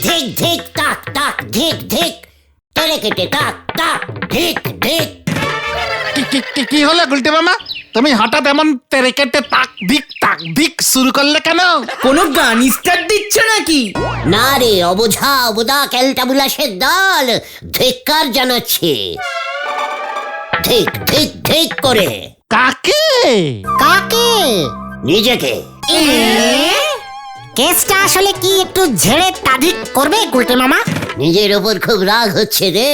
ধিক ধিক তাক তাক ধিক ধিক তেরে কেটে তাক তাক ধিক ধিক। কি হলো গুলটে মামা, তুমি হঠাৎ এমন তেরেকেটে তাক ধিক শুরু করলে কেন? কোনো গান স্টার্ট দিচ্ছ নাকি? না রে অবোঝা অবোধা ক্যালটাবুলাসের দল, ধিক্কার জানাচ্ছে ধিক ধিক ধিক করে। কাকে? কাকে? নিজেকে। কেসটা আসলে কি একটু ঝেড়ে তারিখ করবে গুলটে মামা? নিজের ওপর খুব রাগ হচ্ছে রে।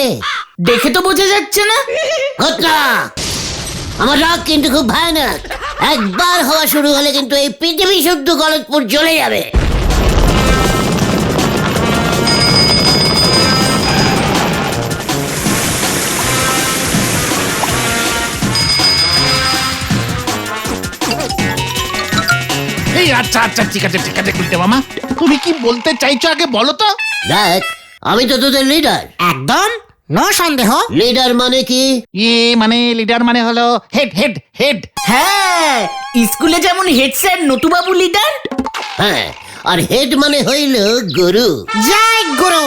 দেখে তো বোঝা যাচ্ছে না। ঘটনা আমার রাগ কিন্তু খুব ভয়ানক। একবার হওয়া শুরু হলে কিন্তু এই পৃথিবী শুদ্ধ গলতপুর জ্বলে যাবে। এই আচ্ছা আচ্ছা ঠিক আছে গুলটে মামা, তুমি কি বলতে চাইছো আগে বলো তো। দেখ, আমি তো তোদের লিডার। একদম নো সন্দেহ। লিডার মানে কি? মানে লিডার মানে হলো হেড হেড হেড। হ্যাঁ, স্কুলে যেমন হেড স্যার নতুবাবু লিডার। হ্যাঁ, আর হেড মানে হইল গুরু। জয় গুরু।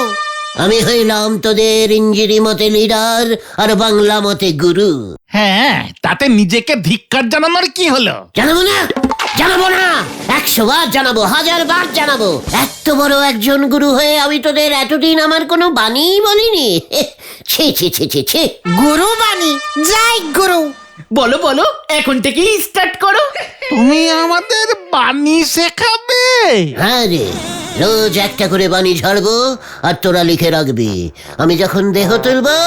আমি হইলাম তোদের ইঞ্জিরি মতে লিডার আর বাংলা মতে গুরু। হ্যাঁ, তাতে নিজেকে ধিক্কার জানানোর কি হলো? জানাবো না, জানাবো না, 100 বার জানাবো, 1000 বার জানাবো। এত বড় একজন গুরু হয়ে আমি তোদের এতদিন আমার কোনো বাণী বলিনি। ছি ছি ছি ছি ছি। গুরু বাণী। জয় গুরু। বলো বলো, এখন থেকেই স্টার্ট করো। তুমি আমাদের বাণী শেখাবে? হ্যাঁ রে, রোজ একটা করে বাণী ঝাড়বো আর তোরা লিখে রাখবি। আমি যখন দেহ তুলবো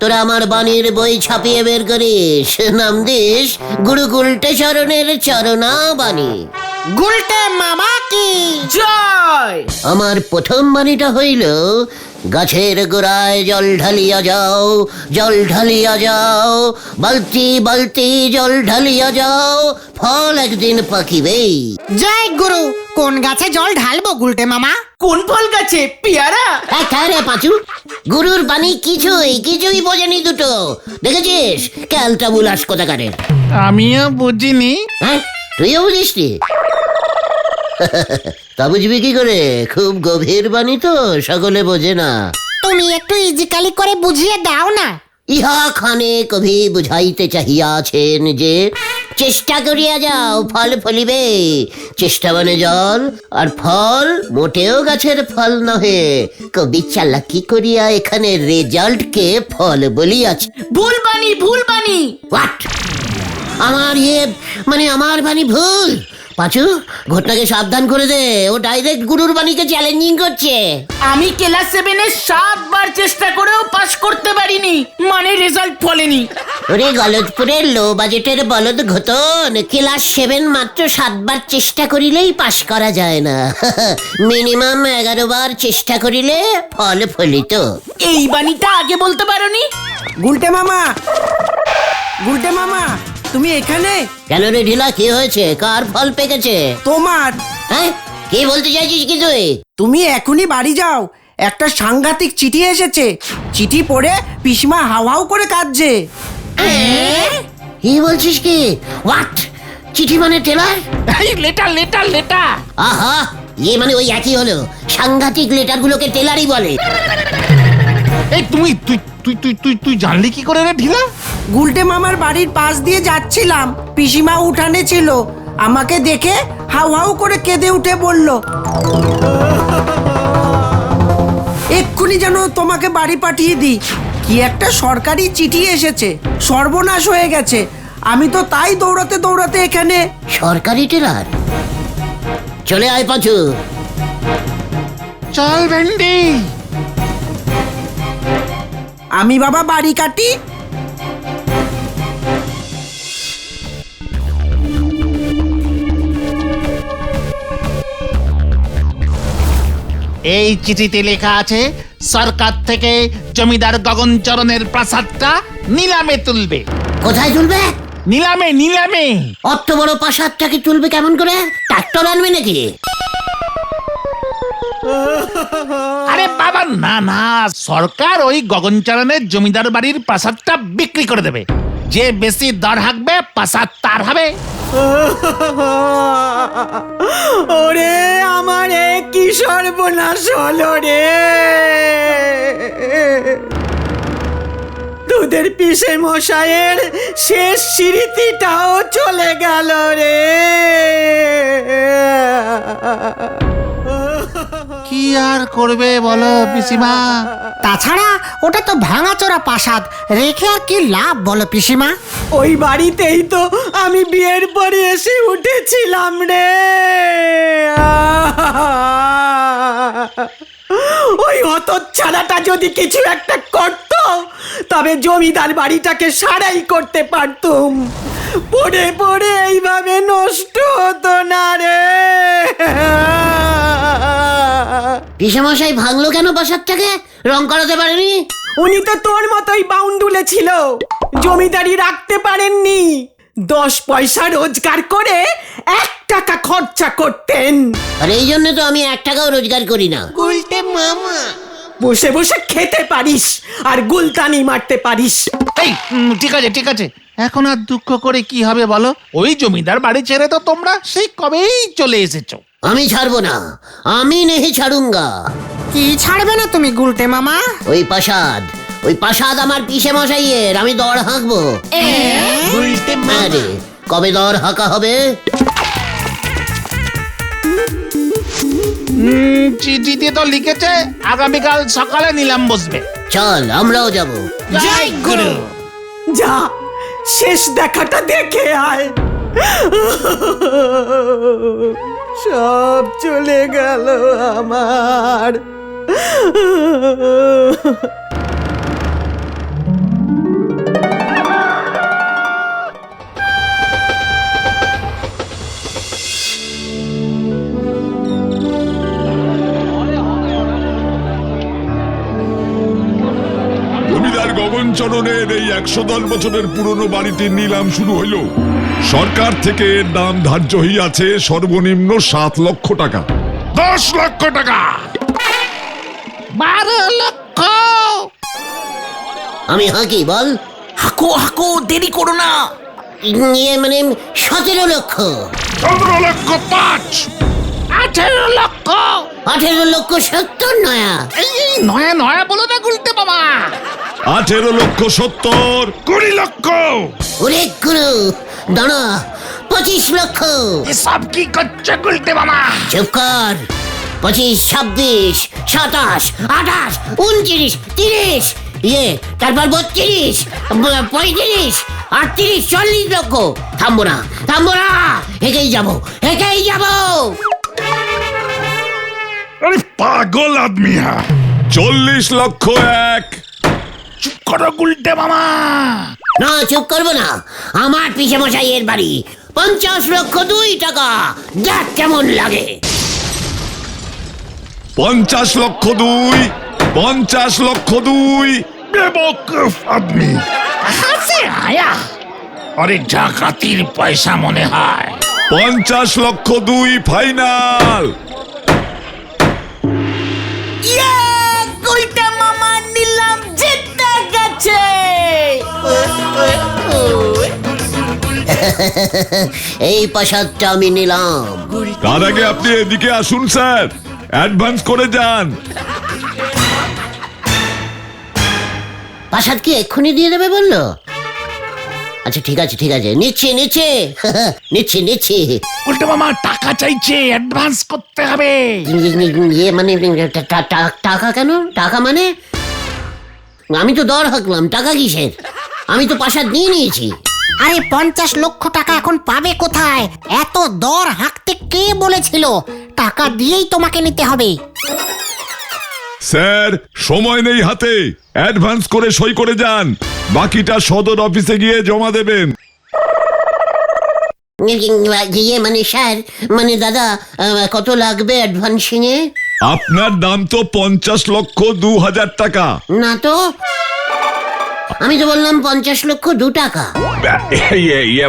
তোরা আমার বাণীর বই ছাপিয়ে বের করিস, নাম দিস গুরুকুলটে চরণের চরণা বাণী। গুলটে মামা কি জয়। আমার প্রথম বাণীটা হইল, গাছের গোড়ায় জল ঢালিয়া যাও, জল ঢালিয়া যাও, বালতি বালতি জল ঢালিয়া যাও, ফল একদিন পাকিবেই। জয় গুরু। কোন গাছে জল ঢালবো গুলটে মামা? কোন ফল গাছে? পেয়ারা? রে পাঁচু, গুরুর বাণী কিছুই বোঝেনি দুটো। দেখেছিস ক্যালটা বুলাস কোথাকারে? আমিও বুঝিনি। হ্যাঁ, তুইও বুঝিস নি? তা বুঝবি কি করে? খুব গভীর বাণী তো, সকলে বোঝে না। তুমি একটু ইজিকালি করে বুঝিয়ে দাও না। ইহা খানে কভি বুঝাইতে চাহিয়াছেন যে, চেষ্টা করিয়া যাও ফল ফলিবে। চেষ্টা মানে জল, আর ফল মোটেও গাছের ফল নহে। কবি চালাকি করিয়া এখানে রেজাল্টকে ফল বলিয়াছে। ভুল বাণী, ভুল বাণী। হোয়াট? আমার বাণী ভুল? পাঁচু, ঘটনাকে সাবধান করে দে, ও ডাইরেক্ট গুরুর বাণীকে চ্যালেঞ্জিং করছে। আমি ক্লাস 7-এ 7 বার চেষ্টা করেও পাস করতে পারিনি, মানে রেজাল্ট ফলেনি। ওরে গলতপুরের লো বাজেটের বলদ ঘটন, ক্লাস 7 মাত্র 7 বার চেষ্টা করিলেই পাশ করা যায় না। মিনিমাম 11 বার চেষ্টা করিলে ফল ফলিত। এই বাণীটা আগে বলতে পারোনি? গুলটে মামা, গুলটে মামা, তুমি এখানে? কেন রে ঢিলা, কি হয়েছে? কার ফল পেকেছে? তোমার। হ্যাঁ, কি বলতে চাইছিস কি তুই? তুমি এখনই বাড়ি যাও, একটা সাংঘাতিক চিঠি এসেছে। চিঠি পড়ে পিসমা হাউ হাউ করে কাঁদছে। কি বলছিস কি? হোয়াট? চিঠি মানে টেলার? Letter letter letter. আহা, মানে ওই একই হলো। সাংঘাতিক লেটারগুলোকে টেলারই বলে। এই তুই তুই তুই তুই তুই তুই জানলি কি করে রে ঢিলা? গুলটে মামার বাড়ির পাশ দিয়ে যাচ্ছিলাম, পিসিমা উঠানে ছিল। আমাকে দেখে হাউ হাউ করে কেঁদে উঠে বলল, এক্ষুনি যেন তোমাকে বাড়ি পাঠিয়ে দিই। কি একটা সরকারি চিঠি এসেছে, সর্বনাশ হয়ে গেছে। আমি তো তাই দৌড়াতে দৌড়াতে এখানে। সরকারি টেলার? চলে আয় পাঁচু। চল ভেন্ডি। আমি বাবা বাড়ি কাটি। এই চিঠিতে লেখা আছে, সরকার থেকে জমিদার গগনচরণের প্রাসাদটা নিলামে তুলবে। কোথায় তুলবে? নিলামে নিলামে। অত বড় প্রাসাদটাকে তুলবে কেমন করে? ট্রাক্টর আনবে নাকি? আরে বাবা না না, সরকার ওই গগনচরণের জমিদার বাড়ির প্রাসাদটা বিক্রি করে দেবে। যে বেশি দর হাঁকবে প্রাসাদ তার হবে। ওরে আমার কি সর্বনাশ হলো রে, তোদের পিসে মশাইয়ের শেষ স্মৃতিটাও চলে গেল রে। কি আর করবে বলো পিসিমা? তাছাড়া ওটা তো ভাঙাচোরা প্রাসাদ, রেখে আর কি লাভ বলো পিসিমা? ওই বাড়িতেই তো আমি বিয়ের পরে এসে উঠেছিলাম রে। ওই হতচ্ছাড়াটা যদি কিছু একটা করত, তবে জমিদার বাড়িটাকে সারাই করতে পারতুম। পড়ে পড়ে এইভাবে নষ্ট হতো না রে। পিসেমশাই ভাঙলো কেন প্রাসাদটাকে? রং করাতে পারেনি? উনি তো তোর মতোই বাউন্ডুলে ছিল, জমিদারি রাখতে পারেননি। 10 পয়সা রোজগার করে 1 টাকা খরচা করতেন। আর এই জন্য তো আমি 1 টাকাও রোজগার করি না। বসে বসে খেতে পারিস আর গুলতানি মারতে পারিস। এই ঠিক আছে ঠিক আছে, এখন আর দুঃখ করে কি হবে বলো? ওই জমিদার বাড়ি ছেড়ে তো তোমরা সেই কবেই চলে এসেছো। আমি ছাড়বো না, আমি নেহি ছাড়ুঙ্গা। কি ছাড়বে না তুমি গুলটে মামা? ওই প্রাসাদ আমার পিসে মশাইয়ের, আমি দর হাঁকবো। আরে কবে দর হাঁকা হবে? চিঠিতে তো লিখেছে আগামীকাল সকালে নিলাম বসবে। চল আমরাও যাব। জয় গুরু। যা, শেষ দেখাটা দেখে আয়। সব চলে গেল আমার। জমিদার গগনচরণের এই 110 বছরের পুরনো বাড়িটির নিলাম শুরু হইল। সরকার থেকে এর দাম ধার্য হইয়াছে সর্বনিম্ন 7 লক্ষ টাকা। 10 লক্ষ টাকা, 12 লক্ষ। আমি হাঁকি, বল। হাকো হাকো, দেরি করো না। ইয়ে মানে 17 লক্ষ। 15 লক্ষ 5, 18 লক্ষ। 18 লক্ষ 70 নয়া। এই নয়া নয়া বলো না গুলতে মামা। 18 লক্ষ 70, 20 লক্ষ। ওরে গুরু, দাঁড়া, 25 লক্ষ। এসব কি করছে গুলতে মামা? চুপ কর। 25, 26, 27, 28, 29, 30, ইয়ে তারপর 32, 35, 38, 40 লক্ষ। থামবো না, হেঁকেই যাবো। আরে পাগল আদমি হ্যাঁ। 40 লক্ষ 1। চুপ করো গুলতে মামা। না, চুপ করবো না। আমার পিসে মশাইয়ের বাড়ি, 50 লক্ষ 2 টাকা। দেখ কেমন লাগে। 50 লক্ষ 2, 50 লক্ষ 2। বেবকুফ আদমি। হাসে আয়া। আরে ডাকাতির পয়সা মনে হয়। 50 লক্ষ 2 ফাইনাল। গুলটে মামা নিলাম জিতে গেছে। এই প্রাসাদটা আমি নিলাম। তার আগে আপনি এদিকে আসুন স্যার, অ্যাডভান্স করে যান। প্রাসাদ কি এক্ষুনি দিয়ে দেবে বললো? আচ্ছা ঠিক আছে নিচ্ছি। উল্টে মামা টাকা চাইছে, অ্যাডভান্স করতে হবে। ইয়ে মানে টাকা কেন? টাকা মানে আমি তো দর হাঁকলাম, টাকা কিসের? আমি তো প্রাসাদ নিয়ে নিয়েছি। আরে 50 লক্ষ টাকা এখন পাবে কোথায়? এত দর হাঁকতে কে বলেছিল? টাকা দিয়েই তোমাকে নিতে হবে। স্যার সময় নেই হাতে, অ্যাডভান্স করে সই করে যান, বাকিটা সদর অফিসে গিয়ে জমা দেবেন। ইয়ে মানে স্যার, মানে দাদা, কত লাগবে অ্যাডভান্সিং এ? আপনার দাম তো 50 লক্ষ 2,000 টাকা। না তো, আমি তো বললাম 50 লক্ষ 2 টাকা।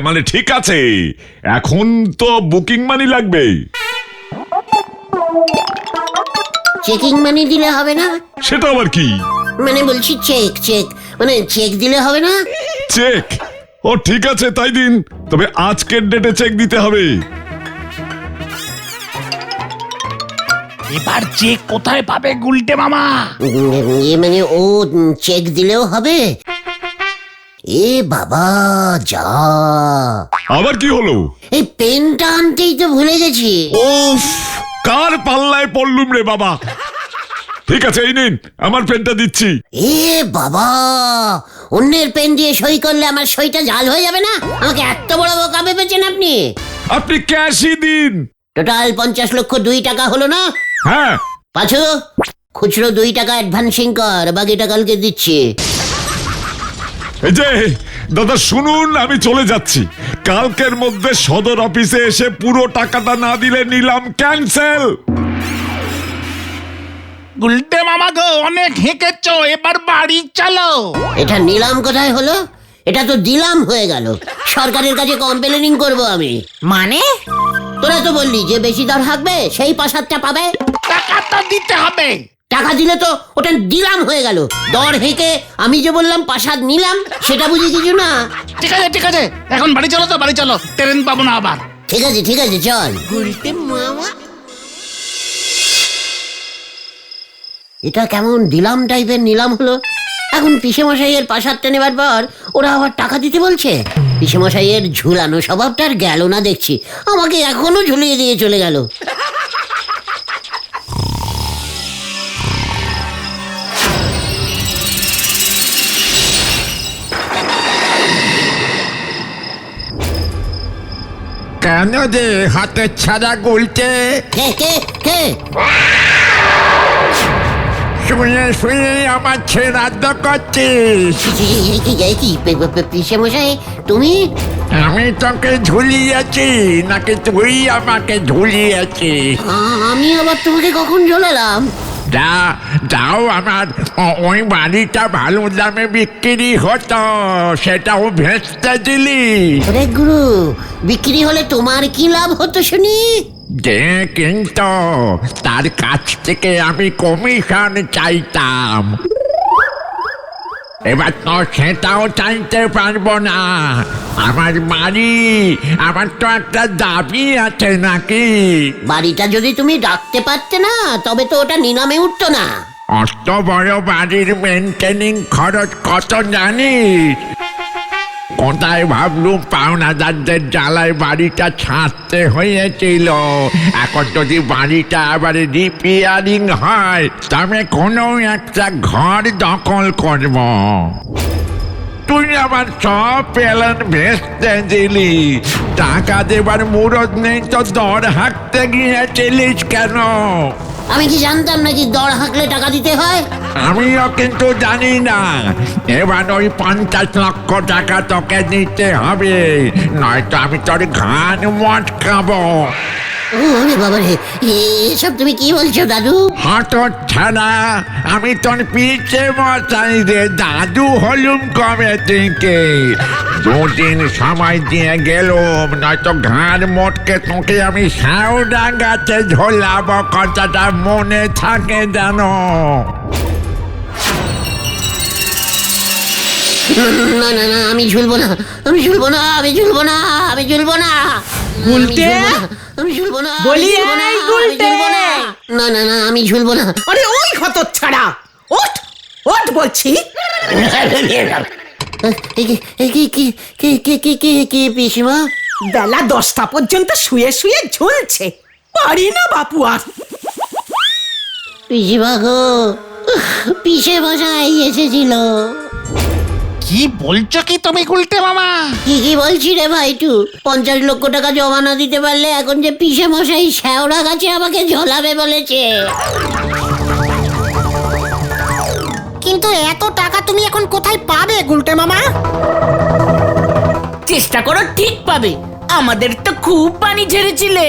মানে ঠিক আছে, এখন তো বুকিং মানি লাগবে। চেকিং মানি দিলে হবে না? সেটা আবার কি? মানে বলছি চেক মানে চেক দিলে হবে না? চেক? ও ঠিক আছে তাই দিন, তবে আজকের ডেটে চেক দিতে হবে। এবার চেক কোথায় পাবে গুলটে মামা? মানে ও চেক দিলেও হবে? এ বাবা যা, আবার কি হলো? এই পেনটা আনতেই তো ভুলে গেছি। ওফ, কার পাল্লায় পড়লুম রে বাবা। ঠিক আছে, এই নিন, আমার পেনটা দিচ্ছি। এ বাবা, অন্যের পেন দিয়ে সই করলে আমার সইটা জাল হয়ে যাবে না? আমাকে এত বড় বোকা ভেবেছেন আপনি? আপনি ক্যাশই দিন। টোটাল 50,02 টাকা হলো না? হ্যাঁ, পাঁচু, খুচরো 2 টাকা অ্যাডভান্সিং কর, বাকিটা কালকে দিচ্ছি। এই যে দাদা শুনুন, আমি চলে যাচ্ছি। কালকের মধ্যে সদর অফিসে এসে পুরো টাকাটা না দিলে নিলাম ক্যান্সেল। গুলটে মামা গো, অনেক হেঁকেছ, এবার বাড়ি চলো। এটা নিলাম কোথায় হলো? এটা তো দিলাম হয়ে গেল। সরকারের কাছে কমপ্লেনিং করব আমি। মানে? তোরা তো বললি যে বেশি দর হাঁকবে সেই প্রাসাদটা পাবে। টাকা তো দিতে হবে। টাকা দিলে তো ওটা দিলাম হয়ে গেল। দর হেঁকে আমি যে বললাম প্রাসাদ নিলাম, সেটা বুঝি কিছু না। ঠিক আছে ঠিক আছে, এখন বাড়ি চলো তো, বাড়ি চলো, ট্রেন পাবো না আবার। ঠিক আছে ঠিক আছে, চল। এটা কেমন দিলাম টাইপের নিলাম হলো। এখন পিসেমশাইয়ের প্রাসাদটা নেবার পর ওরা আবার টাকা দিতে বলছে। পিসেমশাইয়ের ঝুলানো স্বভাবটা আর গেল না দেখছি, আমাকে এখনো ঝুলিয়ে দিয়ে চলে গেল। কেন যে হাতে ছাড়া গুলতে? কে কে কে? শুনে শুনে আমার ছেড়াদ্দ করছিস। পিসেমশাই তুমি? আমি তোকে ঝুলিয়েছি নাকি তুই আমাকে ঝুলিয়েছিস? আমি আবার তোমাকে কখন ঝোলালাম? যাও আমার ওই বাড়িটা ভালো দামে বিক্রি হতো, সেটাও ভেস্তে দিলি। ওরে গুরু, বিক্রি হলে তোমার কি লাভ হতো শুনি? যে কিন্তু তার কাছ থেকে আমি কমিশন চাইতাম। এবার তো সেটাও চাইতে পারবো না। আমার বাড়ি, আমার তো একটা দাবি আছে নাকি? বাড়িটা যদি তুমি ডাকতে পারতে না, তবে তো ওটা নিলামে উঠতো না। অত বড় বাড়ির মেনটেনিং খরচ কত জানিস? কোথায় ভাবলুম পাওনাদারদের জ্বালায় বাড়িটা ছাড়তে হয়েছিল। এখন যদি বাড়িটা আবার রিপেয়ারিং হয়, তবে কোনো একটা ঘর দখল করব। তুই আবার সব প্ল্যান ভেস্তে দিলি। টাকা দেবার মুরত নেই তো দর হাঁকতে গিয়েছিলিস কেন? আমি কি জানতাম নাকি দর হাঁকলে টাকা দিতে হয়? আমিও কিন্তু জানি না। এবার ওই 50 লক্ষ টাকা তোকে দিতে হবে, নয়তো আমি তোর ঘান মটকাবো। ওরে বাবা রে, এসব তুমি কি বলছো দাদু? হট ছাড়া, আমি তোর পিছে মশাই রে, দাদু হলুম কবে থেকে। 2 দিন সময় দিয়ে গেলুম, নয়তো ঘাড় মোটকে তোকে আমি শ্যাওড়া গাছে ঝোলাবো, কথাটা মনে থাকে জানো? না না না, আমি ঝুলবো না, আমি ঝুলবো না, আমি ঝুলবো না, আমি ঝুলবো না। গুলটে? আমি ঝুলবো না, বলি, আমি ঝুলবো না, এই আমি গুলটে? ঝুলবো না। না না না, আমি ঝুলবো না। আরে ওই হতচ্ছাড়া, ওঠ ওঠ বলছি। কি পিসিমা? বেলা 10টা পর্যন্ত শুয়ে শুয়ে ঝুলছে, পারি না বাপু আর। পিসিমা গো, পিসে মশাই এসেছিল। কি বলছো কি তুমি গুলটে মামা? কি বলছি রে ভাইটু? 50 লক্ষ টাকা জমা না দিতে পারলে এখন যে পিসে মশাই শ্যাওড়া গাছে আমাকে ঝোলাবে বলেছে। কিন্তু এত টাকা তুমি এখন কোথায় পাবে গুলটে মামা? চেষ্টা করো ঠিক পাবে, আমাদের তো খুব পানি ঝেড়েছিলে।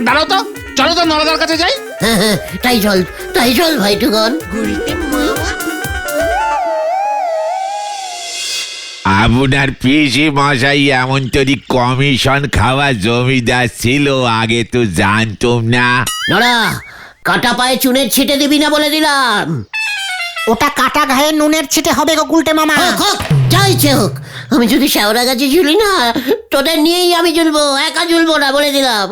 দাঁড়াও তো, চলো তো নরদার কাছে যাই। হ্যাঁ, তাই চল ভাইটুগণ। আপনার পিসি মশাই এমন তরি কমিশন খাওয়া জমিদার ছিল, আগে তো জানতাম না। নড়া, কাটা পায়ে চুনের ছিটে দিবি না বলে দিলাম। ওটা কাটা ঘায়ে নুনের ছিটে হবে গো গুলটে মামা। হোক, যা ইচ্ছে হোক, আমি যদি শেওড়া গাছে ঝুলি না, তোদের নিয়েই আমি ঝুলবো, একা ঝুলবো না, বলে দিলাম।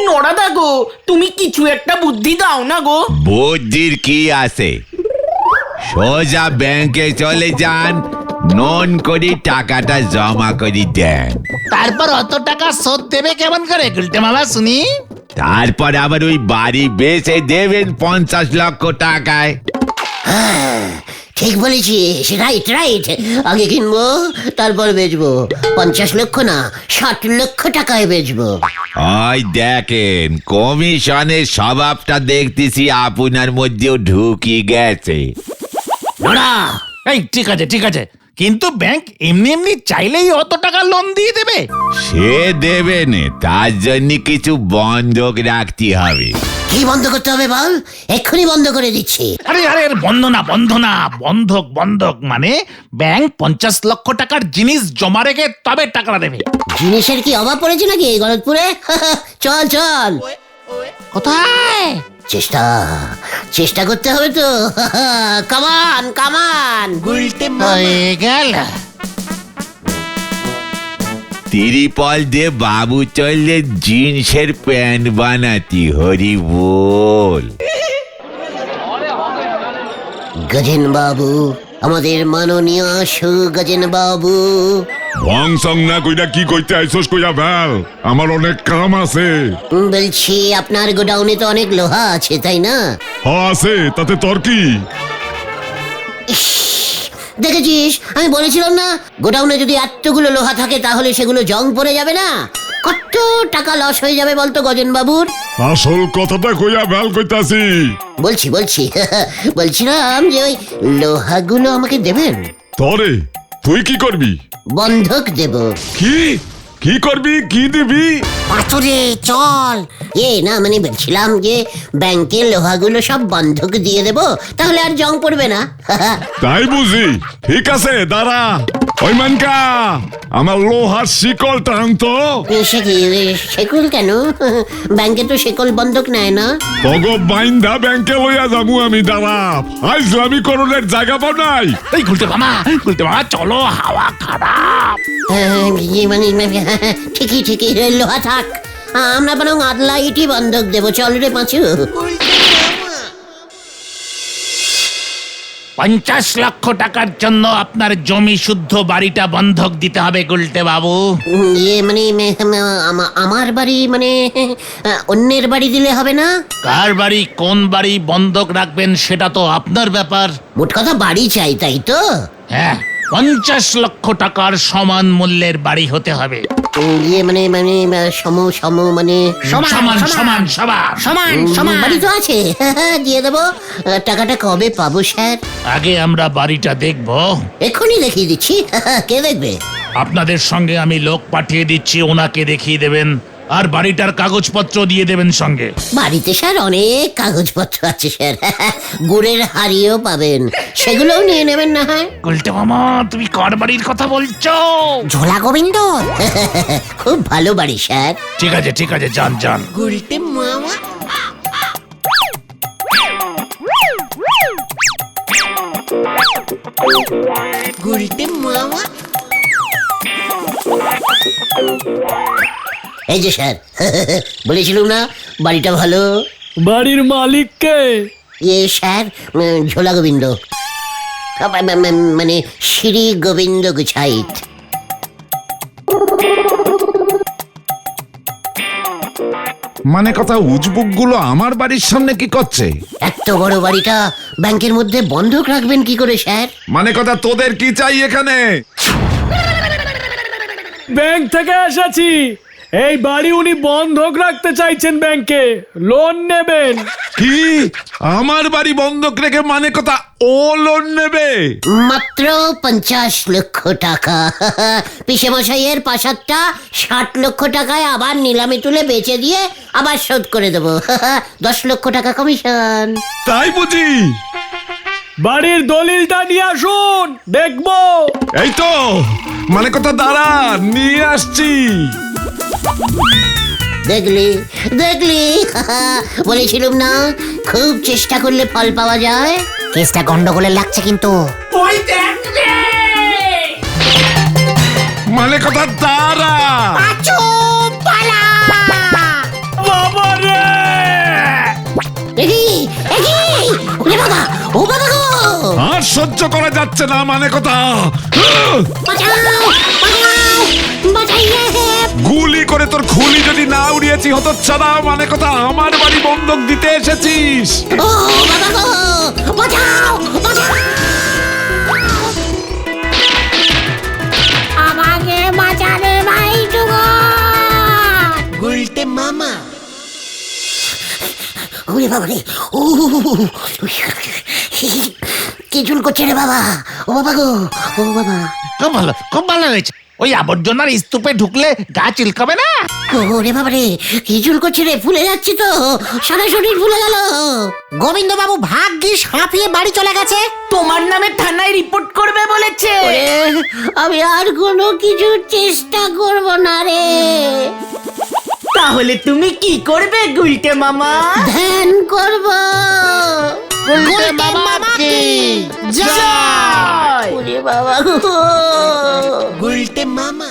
নড়াদা গো, তুমি কিছু একটা বুদ্ধি দাও না গো। বুদ্ধির কি আছে? সোজা ব্যাংকে চলে যান, নন করে টাকাটা জমা করে দেন। তারপর অত টাকা শোধ দেবে কেমন করে গুলটে মামা শুনি? তারপর আবার ওই বাড়ি বেচে দেবেন 50 লক্ষ টাকায়। ঠিক বলেছিস, রাইট রাইট। আগে কিনবো, তারপর বেচবো। 50 লক্ষ না, 60 লক্ষ টাকায় বেচবো। ওই দেখেন, কমিশনের স্বভাবটা দেখতেছি আপনার মধ্যেও ঢুকি গেছে। নোরা, এই ঠিক আছে ঠিক আছে, কিন্তু ব্যাংক এমনি এমনি চাইলেই অত টাকা লোন দিয়ে দেবে? সে দেবে না, তার জন্য কিছু বন্ধক রাখতে হবে। কি বন্ধ করতে হবে বল? এক্ষুনি বন্ধ করে দিচ্ছি। আরে আরে বন্ধ না বন্ধক বন্ধক মানে ব্যাংক 50 লক্ষ টাকার জিনিস জমা রেখে তবে টাকা দেবে। জিনিসের কি অভাব পড়েছে নাকি এই গলতপুরে? চল চল। কোথায়? চেষ্টা করতে হবে তো। কামান কামান। হয়ে গেল। তিরিপল দিয়ে বাবু চললে জিন্সের প্যান্ট বানাতি, হরি বল। গজেন বাবু, আমাদের মাননীয় গজেন বাবু। ভং সং না কইরা কি কইতে আইছস কইয়া ফেল, আমার অনেক কাম আছে। বলছি আপনার গোডাউনে তো অনেক লোহা আছে, তাই না? আছে, তাতে তোর কি? ইস, দেখেছিস, আমি বলেছিলাম না, গোডাউনে যদি এতগুলো লোহা থাকে তাহলে সেগুলো জং পড়ে যাবে না। কত টাকা লস হয়ে যাবে বলতো গজেন বাবুর? আসল কথাটা কইয়া ফেল কইতাছি। বলছি বলছিলাম যে ওই লোহাগুলো আমাকে দেবেন। তরে তুই কি করবি? বন্ধক দেব। কি করবি, কি দিবি? পাথরে চল। না মানে বলছিলাম যে ব্যাংকের লোহাগুলো সব বন্ধক দিয়ে দেব, তাহলে আর জং পড়বে না। তাই বুঝি? ঠিক আছে, দাঁড়া। ওই মানকা, আমার লোহার শিকল টানতো। শেকল কেন? ব্যাংকে তো শেকল বন্ধক নেয় না। তগ বাইন্দা ব্যাংকে লইয়া যাবো আমি, দাঁড়া। আইসলামি করণের জায়গা পাও নাই। এই গুলটে মামা চলো, হাওয়া খারাপ। মানে ঠিকই লোহা থাক, আমরা বরং আদলা ইটি বন্ধক দেবো। চল রে পাঁচু। 50 লক্ষ টাকার জন্য আপনার জমি শুদ্ধ বাড়িটা বন্ধক দিতে হবে গুলটে বাবু। মানে আমার বাড়ি মানে অন্যের বাড়ি দিলে হবে না? কার বাড়ি কোন বাড়ি বন্ধক রাখবেন সেটা তো আপনার ব্যাপার। মোট কথা বাড়ি চাই, তাই তো? হ্যাঁ, 50 লক্ষ টাকার সমান মূল্যের বাড়ি হতে হবে। মানে সম মানে সমান সমান বাড়ি তো আছে, দিয়ে দেবো। টাকাটা কবে পাবো স্যার? আগে আমরা বাড়িটা দেখব। এক্ষুনি দেখিয়ে দিচ্ছি। কে দেখবে? আপনাদের সঙ্গে আমি লোক পাঠিয়ে দিচ্ছি, ওনাকে দেখিয়ে দেবেন আর বাড়িটার কাগজপত্র দিয়ে দেবেন সঙ্গে। বাড়িতে স্যার অনেক কাগজপত্র আছে স্যার, গুড়ের হাড়িও পাবেন, সেগুলোও নিয়ে নেবেন না হয়। গুলটে মামা, তুমি কার বাড়ির কথা বলছো? ঝোলা গোবিন্দ। খুব ভালো বাড়ি স্যার। ঠিক আছে যান। গুলটে মামা। গুলটে মামা। এই যে স্যার, বলেছিলাম না বাড়িটা ভালো। বাড়ির মালিক কে? স্যার, ঝোলা গোবিন্দ, মানে শ্রী গোবিন্দ গুছাইত। মানে কথা, উজবুক গুলো আমার বাড়ির সামনে কি করছে? এত বড় বাড়িটা ব্যাংকের মধ্যে বন্ধক রাখবেন কি করে স্যার? মানে কথা, তোদের কি চাই এখানে? ব্যাংক থেকে এসেছি। এই বাড়ি উনি বন্ধক রাখতে চাইছেন ব্যাংকে, লোন নেবেন। কি আমার বাড়ি বন্ধক রেখে মানে কথা ও লোন নেবে? মাত্র 50 লক্ষ টাকা। পিসে মশাইয়ের প্রাসাদটা 60 লক্ষ টাকায় আবার নিলামে তুলে বেচে দিয়ে আবার শোধ করে দেবো। 10 লক্ষ টাকা কমিশন। তাই বুঝি? বাড়ির দলিলটা নিয়ে আসুন, দেখবো। এই তো, মানে কথা, দাঁড়া, নিয়ে আসছি। দেখলি বলেছিলাম না, খুব চেষ্টা করলে ফল পাওয়া যায়। কেসটা গন্ডগোলের লাগছে কিন্তু। ওই দেখ রে। মানে কথা তারা। পাঁচু পালা! বাবা রে! এগি এগি ওরে বাবা, ও বাবা গো, আর সহ্য করা যাচ্ছে না, মানে কথা। বাঁচাও বাঁচাও, বাঁচাইয়ে। গুলি করে তোর খুলি যদি না উড়িয়েছি হতচ্ছাড়া, মানে কথা আমার বাড়ি বন্ধক দিতে এসেছিস। ও বাবা গো, বাঁচাও বাঁচাও। আমাকে বাঁচারে ভাই টুকু! ওরে বাবা রে, ও কি চুল করছে রে বাবা, ও বাবা গো, ও বাবা। খুব ভালো হয়েছে। ওই আবর্জনার স্তূপে ঢুকলে গা চিলকাবে না। ওরে বাবা রে, কি চুল করছে রে, ফুলে যাচ্ছি তো, সারা শরীর ফুলে গেল। গোবিন্দ বাবু ভাগ্যিস হাঁপিয়ে বাড়ি চলে গেছে। তোমার নামে থানায় রিপোর্ট করবে বলেছে। ওরে, আমি আর কোনো কিছু চেষ্টা করব না রে। তাহলে তুমি কি করবে গুলটে মামা? ধ্যান করব। গুলটে মামা কি জয়! ওরে বাবা গো। গুলটে মামা।